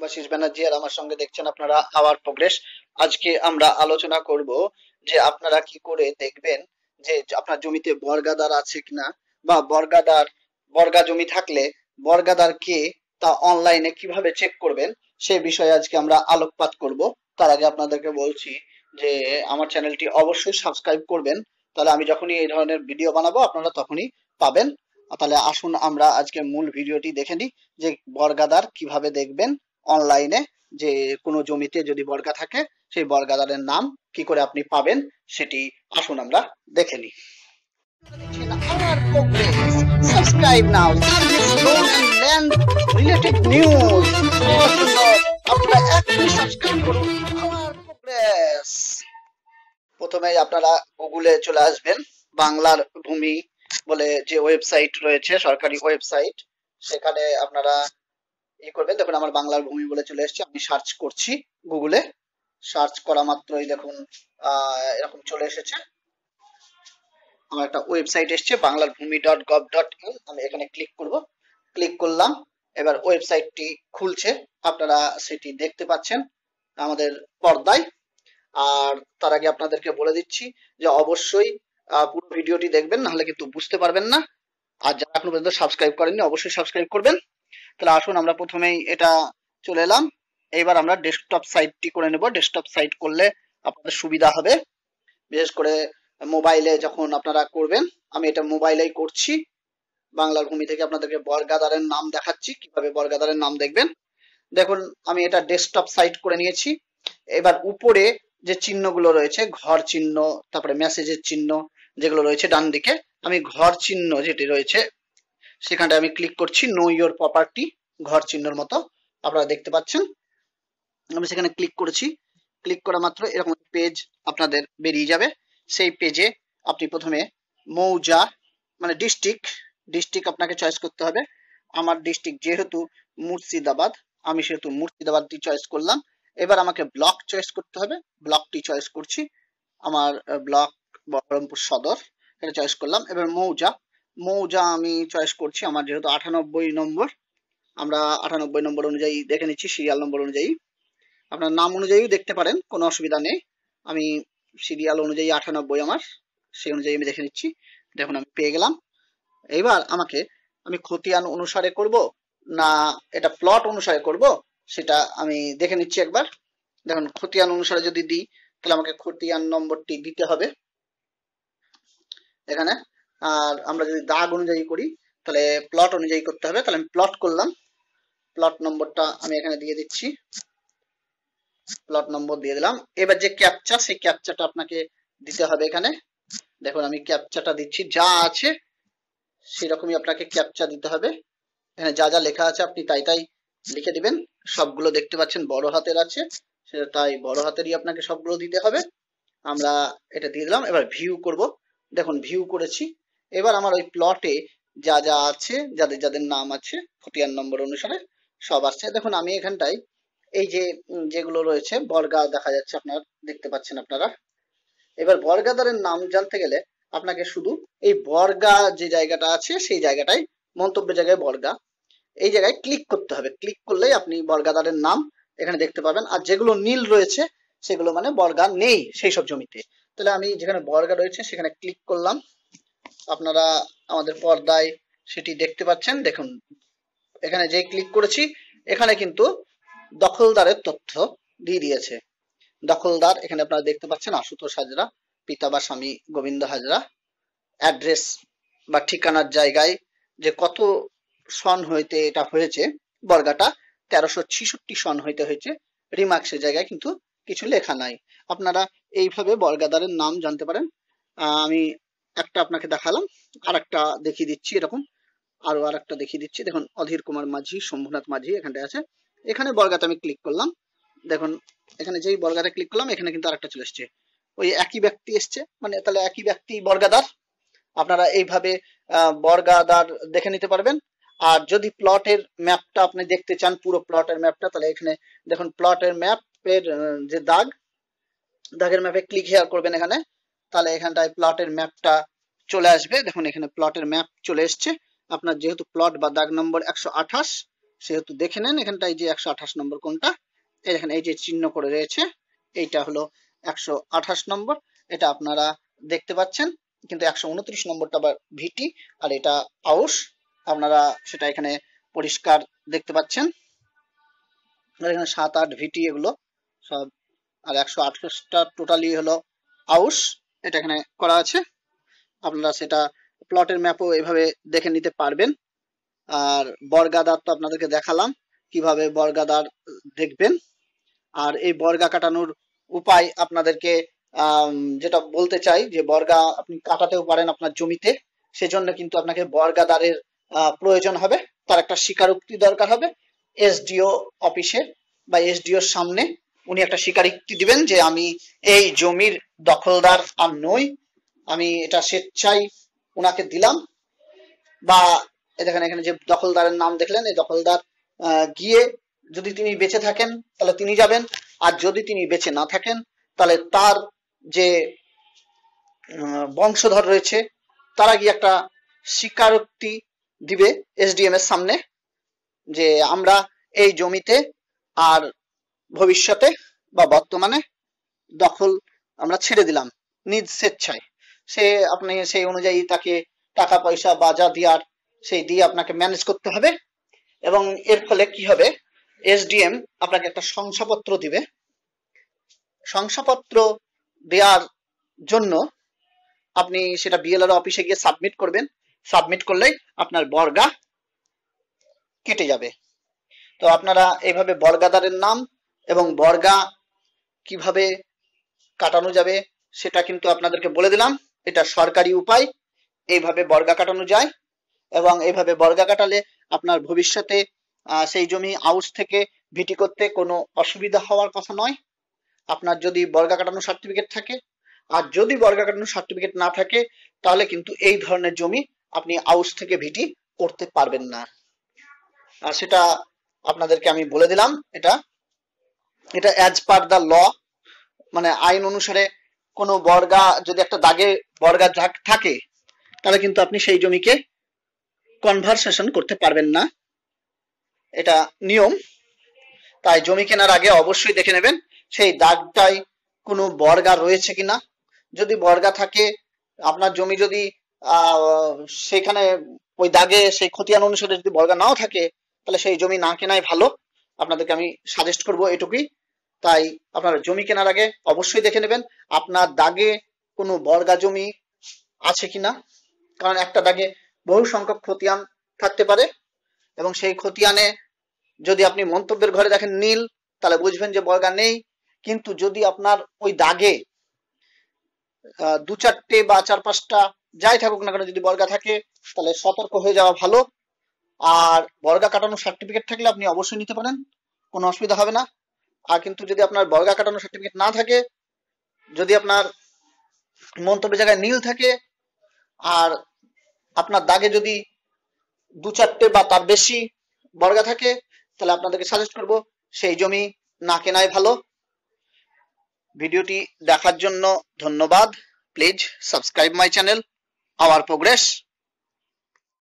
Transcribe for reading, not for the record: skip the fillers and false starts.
শুভাশিস ব্যানার্জি আর আমার সঙ্গে দেখছেন আপনারা আওয়ার প্রোগ্রেস। আজকে আমরা আলোচনা করব যে আপনারা কি করে দেখবেন যে আপনার জমিতে বর্গাদার আছে কিনা, বা বর্গা জমি থাকলে বর্গাদার কে তা অনলাইনে কিভাবে চেক করবেন সেই বিষয়ে আজকে আমরা আলোকপাত করব। তার আগে আপনাদেরকে বলছি যে আমার চ্যানেলটি অবশ্যই সাবস্ক্রাইব করবেন, তাহলে আমি যখনই এই ধরনের ভিডিও বানাবো আপনারা তখনই পাবেন। তাহলে আসুন আমরা আজকে মূল ভিডিওটি দেখে নিই যে বর্গাদার কিভাবে দেখবেন অনলাইনে, যে কোনো জমিতে যদি বর্গা থাকে সেই বর্গাদারের নাম কি করে আপনি পাবেন সেটি আসুন আমরা দেখে নিই। সাবস্ক্রাইব নাও, service loan and land related news পাওয়ার জন্য আপনারা এখনই সাবস্ক্রাইব করুন আওয়ার প্রোগ্রেস। প্রথমেই আপনারা গুগলে চলে আসবেন। বাংলার ভূমি বলে যে ওয়েবসাইট রয়েছে, সরকারি ওয়েবসাইট, সেখানে আপনারা করবেন। দেখুন আমার বাংলার ভূমি বলে চলে এসেছে, আমি সার্চ করছি গুগলে। সার্চ করা মাত্রই দেখুন এরকম চলে এসেছে, আমার একটা ওয়েবসাইট এসছে banglarbhumi.gov.in। আমি এখানে ক্লিক করব, ক্লিক করলাম, এবার ওয়েবসাইটটি খুলছে, আপনারা সেটি দেখতে পাচ্ছেন আমাদের পর্দায়। আর তার আগে আপনাদেরকে বলে দিচ্ছি যে অবশ্যই পুরো ভিডিওটি দেখবেন, নাহলে কিন্তু বুঝতে পারবেন না। আর যারা এখনো পর্যন্ত সাবস্ক্রাইব করেননি অবশ্যই সাবস্ক্রাইব করবেন। তাহলে আসুন আমরা প্রথমেই এটা চলে এলাম। এবার আমরা ডেস্কটপ সাইটটি করে নেব। ডেস্কটপ সাইট করলে আপনাদের সুবিধা হবে, বিশেষ করে মোবাইলে যখন আপনারা করবেন। আমি এটা মোবাইলেই করছি। বাংলার ভূমি থেকে আপনাদেরকে বর্গাদারের নাম দেখাচ্ছি, কিভাবে বর্গাদারের নাম দেখবেন। দেখুন আমি এটা ডেস্কটপ সাইট করে নিয়েছি। এবার উপরে যে চিহ্নগুলো রয়েছে, ঘর চিহ্ন, তারপরে মেসেজের চিহ্ন যেগুলো রয়েছে ডান দিকে, আমি ঘর চিহ্ন যেটি রয়েছে সেখানটা আমি ক্লিক করছি, নো ইওর প্রপার্টি, ঘর চিহ্নর মতো আপনারা দেখতে পাচ্ছেন। আমি সেখানে ক্লিক করেছি, ক্লিক করা মাত্র এরকম পেজ আপনাদের বেরিয়ে যাবে। সেই পেজে আপনি প্রথমে মৌজা মানে ডিস্ট্রিক্ট আপনাকে চয়েস করতে হবে। আমার ডিস্ট্রিক্ট যেহেতু মুর্শিদাবাদ, আমি সেহেতু মুর্শিদাবাদটি চয়েস করলাম। এবার আমাকে ব্লক চয়েস করতে হবে, ব্লকটি চয়েস করছি, আমার ব্লক বহরমপুর সদর, এটা চয়েস করলাম। এবার মৌজা আমি চয়েস করছি, আমার যেহেতু 98 নম্বর, আমরা 98 নম্বর অনুযায়ী দেখে নিচ্ছি, সিরিয়াল নম্বর অনুযায়ী। আপনার নাম অনুযায়ীও দেখতে পারেন, কোনো অসুবিধা নেই। আমি সিরিয়াল অনুযায়ী 98 আমার, সেই অনুযায়ী আমি দেখে নিচ্ছি। দেখুন আমি পেয়ে গেলাম। এইবার আমি খতিয়ান অনুসারে করব না এটা প্লট অনুসারে করব সেটা আমি দেখে নিচ্ছি একবার। দেখুন খতিয়ান অনুসারে যদি দিই তাহলে আমাকে খতিয়ান নম্বরটি দিতে হবে এখানে। আর আমরা যদি দাগ অনুযায়ী করি তাহলে প্লট অনুযায়ী করতে হবে। তাহলে আমি প্লট করলাম, প্লট নম্বরটা আমি এখানে দিয়ে দিচ্ছি, প্লট নম্বর দিয়ে দিলাম। এবার যে ক্যাপচা, সেই ক্যাপচাটা আপনাকে দিতে হবে এখানে। দেখুন আমি ক্যাপচাটা দিচ্ছি, যা আছে সেরকমই আপনাকে ক্যাপচা দিতে হবে। এখানে যা যা লেখা আছে আপনি তাই তাই লিখে দিবেন। সবগুলো দেখতে পাচ্ছেন বড় হাতের আছে, সেটা তাই বড় হাতেরই আপনাকে সবগুলো দিতে হবে। আমরা এটা দিয়ে দিলাম। এবার ভিউ করব, দেখুন ভিউ করেছি। এবার আমার ওই প্লটে যা যা আছে, যাদের যাদের নাম আছে খতিয়ান নম্বর অনুসারে সব আসছে। দেখুন আমি এখানটায় এই যে যেগুলো রয়েছে বর্গা দেখা যাচ্ছে, আপনারা দেখতে পাচ্ছেন আপনারা। এবার বর্গাদারের নাম জানতে গেলে আপনাকে শুধু এই বর্গা যে জায়গাটা আছে সেই জায়গাটায়, মন্তব্যের জায়গায় বর্গা, এই জায়গায় ক্লিক করতে হবে। ক্লিক করলেই আপনি বর্গাদারের নাম এখানে দেখতে পাবেন। আর যেগুলো নীল রয়েছে সেগুলো মানে বর্গা নেই সেই সব জমিতে। তাহলে আমি যেখানে বর্গা রয়েছে সেখানে ক্লিক করলাম, আপনারা আমাদের পর্দায় সেটি দেখতে পাচ্ছেন। দেখুন এখানে যে ক্লিক করেছি এখানে কিন্তু দখলদারের তথ্য দিয়ে দিয়েছে। দখলদার এখানে আপনারা দেখতে পাচ্ছেন আশুতোষ হাজরা, পিতা বা স্বামী গোবিন্দ হাজরা। অ্যাড্রেস বা ঠিকানার জায়গায় যে কত সন হইতে এটা হয়েছে বর্গাটা, 1366 সন হইতে হয়েছে। রিমার্কসের জায়গায় কিন্তু কিছু লেখা নাই। আপনারা এইভাবে বর্গাদারের নাম জানতে পারেন। আমি একটা আপনাকে দেখালাম, আর একটা দেখিয়ে দিচ্ছি এরকম, আরো আর একটা দেখিয়ে দিচ্ছি। দেখুন অধীর কুমার মাঝি, শম্ভুনাথ মাঝি এখানটায় আছে। এখানে বর্গাতে আমি ক্লিক করলাম, দেখুন এখানে যেই বর্গাতে ক্লিক করলাম এখানে কিন্তু আরেকটা চলে এসছে, ওই একই ব্যক্তি এসছে, মানে তাহলে একই ব্যক্তি বর্গাদার। আপনারা এইভাবে বর্গাদার দেখে নিতে পারবেন। আর যদি প্লটের ম্যাপটা আপনি দেখতে চান, পুরো প্লটের ম্যাপটা, তাহলে এখানে দেখুন প্লটের ম্যাপের যে দাগের ম্যাপে ক্লিক হেয়ার করবেন এখানে, তাহলে এখানটায় প্লটের ম্যাপটা চলে আসবে। দেখুন এখানে প্লটের ম্যাপ চলে এসছে। আপনার যেহেতু প্লট বা দাগ নম্বর 128, সেহেতু দেখে নেন এখানটায় যে 128 নম্বর কোনটা, এই দেখেন এই যে চিহ্ন করে রয়েছে এইটা হলো 128 নম্বর, এটা আপনারা দেখতে পাচ্ছেন। কিন্তু 129 নম্বরটা আবার ভিটি আর এটা আউশ, আপনারা সেটা এখানে পরিষ্কার দেখতে পাচ্ছেন। এখানে 7-8 ভিটি এগুলো সব, আর 128টা টোটালি হলো আউশ, এটা এখানে করা আছে। আপনারা সেটা প্লটের ম্যাপও এভাবে দেখে নিতে পারবেন। আর বর্গাদার তো আপনাদেরকে দেখালাম কিভাবে বর্গাদার দেখবেন। আর এই বর্গা কাটানোর উপায় আপনাদেরকে যেটা বলতে চাই যে বর্গা আপনি কাটাতেও পারেন আপনার জমিতে, সেজন্য কিন্তু আপনাকে বর্গাদারের প্রয়োজন হবে। তার একটা স্বীকারোক্তি দরকার হবে এসডিও অফিসে বা এসডিওর সামনে। উনি একটা স্বীকারোক্তি দিবেন যে আমি এই জমির দখলদার আর নই, আমি এটা স্বেচ্ছায় উনাকে দিলাম। বা দেখেন এখানে যে দখলদারের নাম দেখলেন, এই দখলদার গিয়ে যদি তিনি বেঁচে থাকেন তাহলে তিনি যাবেন, আর যদি তিনি বেঁচে না থাকেন তাহলে তার যে বংশধর রয়েছে তারা গিয়ে একটা স্বীকারোক্তি দিবে এসডিএম এর সামনে যে আমরা এই জমিতে আর ভবিষ্যতে বা বর্তমানে দখল আমরা ছেড়ে দিলাম নিজ স্বেচ্ছায়। সে আপনি সেই অনুযায়ী তাকে টাকা পয়সা বা যা দেওয়ার সেই দিয়ে আপনাকে ম্যানেজ করতে হবে। এবং এর ফলে কি হবে, এসডিএম আপনাকে একটা শংসাপত্র দিবে। শংসাপত্র দেওয়ার জন্য আপনি সেটা বিএলআর অফিসে গিয়ে সাবমিট করবেন। সাবমিট করলেই আপনার বর্গা কেটে যাবে। তো আপনারা এইভাবে বর্গাদারের নাম এবং বর্গা কিভাবে কাটানো যাবে সেটা কিন্তু আপনাদেরকে বলে দিলাম। এটা সরকারি উপায়, এইভাবে বর্গা কাটানো যায়। এবং এইভাবে বর্গা কাটালে আপনার ভবিষ্যতে সেই জমি আউস থেকে ভিটি করতে কোনো অসুবিধা হওয়ার কথা নয়। আপনার যদি বর্গা কাটানো সার্টিফিকেট থাকে, আর যদি বর্গা কাটানো সার্টিফিকেট না থাকে তাহলে কিন্তু এই ধরনের জমি আপনি আউস থেকে ভিটি করতে পারবেন না। আর সেটা আপনাদেরকে আমি বলে দিলাম। এটা অ্যাজ পার দ্য ল, মানে আইন অনুসারে কোনো বর্গা যদি একটা দাগে বর্গা থাকে তাহলে কিন্তু আপনি সেই জমিকে কনভারসেশন করতে পারবেন না, এটা নিয়ম। তাই জমি কেনার আগে অবশ্যই দেখে নেবেন সেই দাগটায় কোনো বর্গা রয়েছে কিনা। যদি বর্গা থাকে, আপনার জমি যদি সেখানে ওই দাগে সেই খতিয়ান অনুসারে যদি বর্গা নাও থাকে তাহলে সেই জমি না কেনাই ভালো, আপনাদেরকে আমি সাজেস্ট করব এটুকুই। তাই আপনারা জমি কেনার আগে অবশ্যই দেখে নেবেন আপনার দাগে কোনো বর্গা জমি আছে কিনা, কারণ একটা দাগে বহু সংখ্যক খতিয়ান থাকতে পারে এবং সেই খতিয়ানে যদি আপনি মন্তব্যের ঘরে দেখেন নীল তাহলে বুঝবেন যে বর্গা নেই। কিন্তু যদি আপনার ওই দাগে 2-4টে বা 4-5টা যাই থাকুক না কেন যদি বর্গা থাকে তাহলে সতর্ক হয়ে যাওয়া ভালো। আর বর্গা কাটানো সার্টিফিকেট থাকলে আপনি অবশ্যই নিতে পারেন, কোনো অসুবিধা হবে না। আর কিন্তু যদি আপনার বর্গা কাটানো সার্টিফিকেট না থাকে, যদি আপনার মন্তব্যের জায়গায় নীল থাকে আর আপনার দাগে যদি 2-4টে বা তার বেশি বর্গা থাকে তাহলে আপনাদেরকে সাজেস্ট করব সেই জমি না কেনাই ভালো। ভিডিওটি দেখার জন্য ধন্যবাদ। Please subscribe my channel hour progress.